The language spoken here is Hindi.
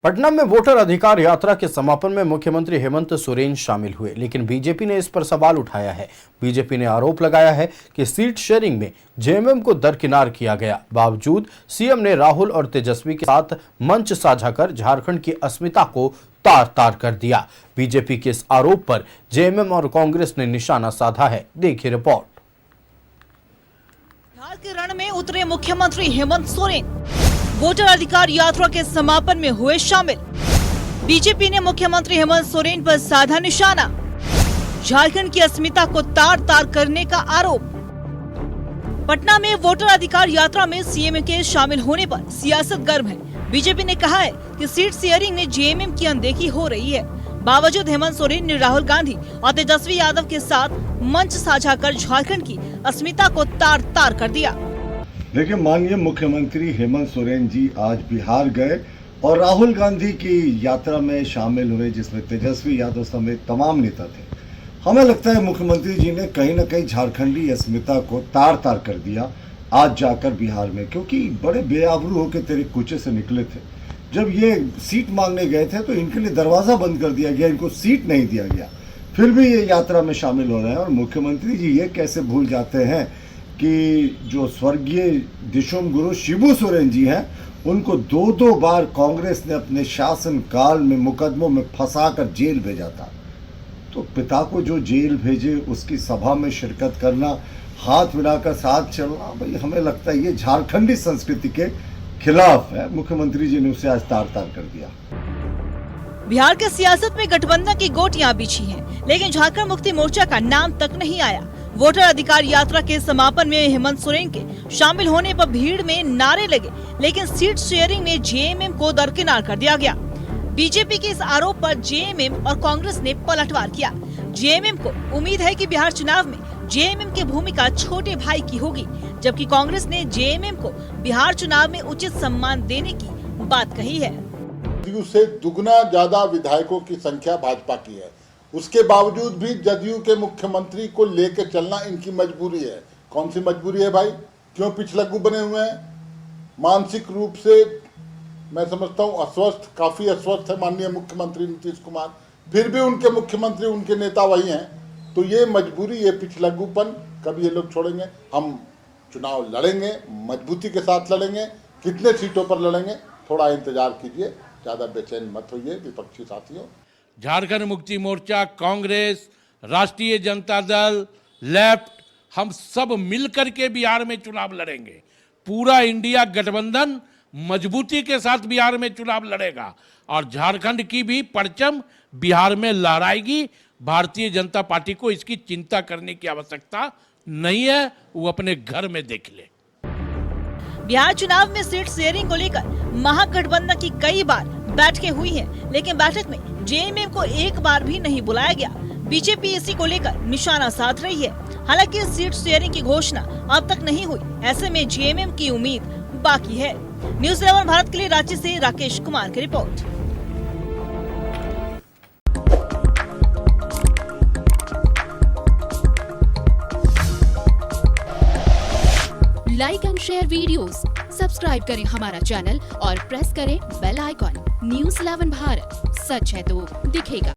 पटना में वोटर अधिकार यात्रा के समापन में मुख्यमंत्री हेमंत सोरेन शामिल हुए, लेकिन बीजेपी ने इस पर सवाल उठाया है। बीजेपी ने आरोप लगाया है कि सीट शेयरिंग में जेएमएम को दरकिनार किया गया। बावजूद सीएम ने राहुल और तेजस्वी के साथ मंच साझा कर झारखंड की अस्मिता को तार तार कर दिया। बीजेपी के इस आरोप पर जेएमएम और कांग्रेस ने निशाना साधा है। देखिए रिपोर्ट। बिहार के रण में उतरे मुख्यमंत्री हेमंत सोरेन वोटर अधिकार यात्रा के समापन में हुए शामिल। बीजेपी ने मुख्यमंत्री हेमंत सोरेन पर साधा निशाना। झारखंड की अस्मिता को तार तार करने का आरोप। पटना में वोटर अधिकार यात्रा में सीएम के शामिल होने पर सियासत गर्म है। बीजेपी ने कहा है कि सीट शेयरिंग में जेएमएम की अनदेखी हो रही है। बावजूद हेमंत सोरेन ने राहुल गांधी और तेजस्वी यादव के साथ मंच साझा कर झारखंड की अस्मिता को तार तार कर दिया। देखिए, माननीय मुख्यमंत्री हेमंत सोरेन जी आज बिहार गए और राहुल गांधी की यात्रा में शामिल हुए, जिसमें तेजस्वी यादव समेत तमाम नेता थे। हमें लगता है मुख्यमंत्री जी ने कहीं ना कहीं झारखंडी अस्मिता को तार तार कर दिया आज जाकर बिहार में, क्योंकि बड़े बेआबरू होकर तेरे कूचे से निकले थे। जब ये सीट मांगने गए थे तो इनके लिए दरवाज़ा बंद कर दिया गया, इनको सीट नहीं दिया गया, फिर भी ये यात्रा में शामिल हो रहे हैं। और मुख्यमंत्री जी ये कैसे भूल जाते हैं कि जो स्वर्गीय दिशोम गुरु शिबू सोरेन जी हैं, उनको दो बार कांग्रेस ने अपने शासन काल में मुकदमों में फंसाकर जेल भेजा था। तो पिता को जो जेल भेजे उसकी सभा में शिरकत करना, हाथ मिलाकर साथ चलना, भाई हमें लगता है ये झारखंडी संस्कृति के खिलाफ है। मुख्यमंत्री जी ने उसे आज तार तार कर दिया। बिहार के सियासत में गठबंधन की गोटियां बिछी हैं, लेकिन झारखंड मुक्ति मोर्चा का नाम तक नहीं आया। वोटर अधिकार यात्रा के समापन में हेमंत सोरेन के शामिल होने पर भीड़ में नारे लगे, लेकिन सीट शेयरिंग में जेएमएम को दरकिनार कर दिया गया। बीजेपी के इस आरोप पर जेएमएम और कांग्रेस ने पलटवार किया। जेएमएम को उम्मीद है कि बिहार चुनाव में जेएमएम की भूमिका छोटे भाई की होगी, जबकि कांग्रेस ने जेएमएम को बिहार चुनाव में उचित सम्मान देने की बात कही है। जदयू से दुगना ज्यादा विधायकों की संख्या भाजपा की है, उसके बावजूद भी जदयू के मुख्यमंत्री को लेकर चलना इनकी मजबूरी है। कौन सी मजबूरी है भाई? क्यों पिछलग्गू बने हुए हैं? मानसिक रूप से मैं समझता हूँ अस्वस्थ, काफी अस्वस्थ है माननीय मुख्यमंत्री नीतीश कुमार, फिर भी उनके मुख्यमंत्री, उनके नेता वही हैं। तो ये मजबूरी, ये पिछलग्गूपन कभी ये लोग छोड़ेंगे? हम चुनाव लड़ेंगे, मजबूती के साथ लड़ेंगे। कितने सीटों पर लड़ेंगे, थोड़ा इंतजार कीजिए, ज्यादा बेचैन मत होइए विपक्षी साथियों। झारखंड मुक्ति मोर्चा, कांग्रेस, राष्ट्रीय जनता दल, लेफ्ट, हम सब मिलकर के बिहार में चुनाव लड़ेंगे। पूरा इंडिया गठबंधन मजबूती के साथ बिहार में चुनाव लड़ेगा और झारखंड की भी परचम बिहार में लहराएगी। भारतीय जनता पार्टी को इसकी चिंता करने की आवश्यकता नहीं है, वो अपने घर में देख ले। बिहार चुनाव में सीट शेयरिंग को लेकर महागठबंधन की कई बार बैठकें हुई हैं, लेकिन बैठक में जेएमएम को एक बार भी नहीं बुलाया गया। बीजेपी इसी को लेकर निशाना साध रही है। हालांकि सीट शेयरिंग की घोषणा अब तक नहीं हुई, ऐसे में जेएमएम की उम्मीद बाकी है। न्यूज़ 11 भारत के लिए रांची से राकेश कुमार की report. Like and share videos, subscribe करें हमारा चैनल और प्रेस करें बेल आइकॉन। न्यूज़ 11 भारत, सच है तो दिखेगा।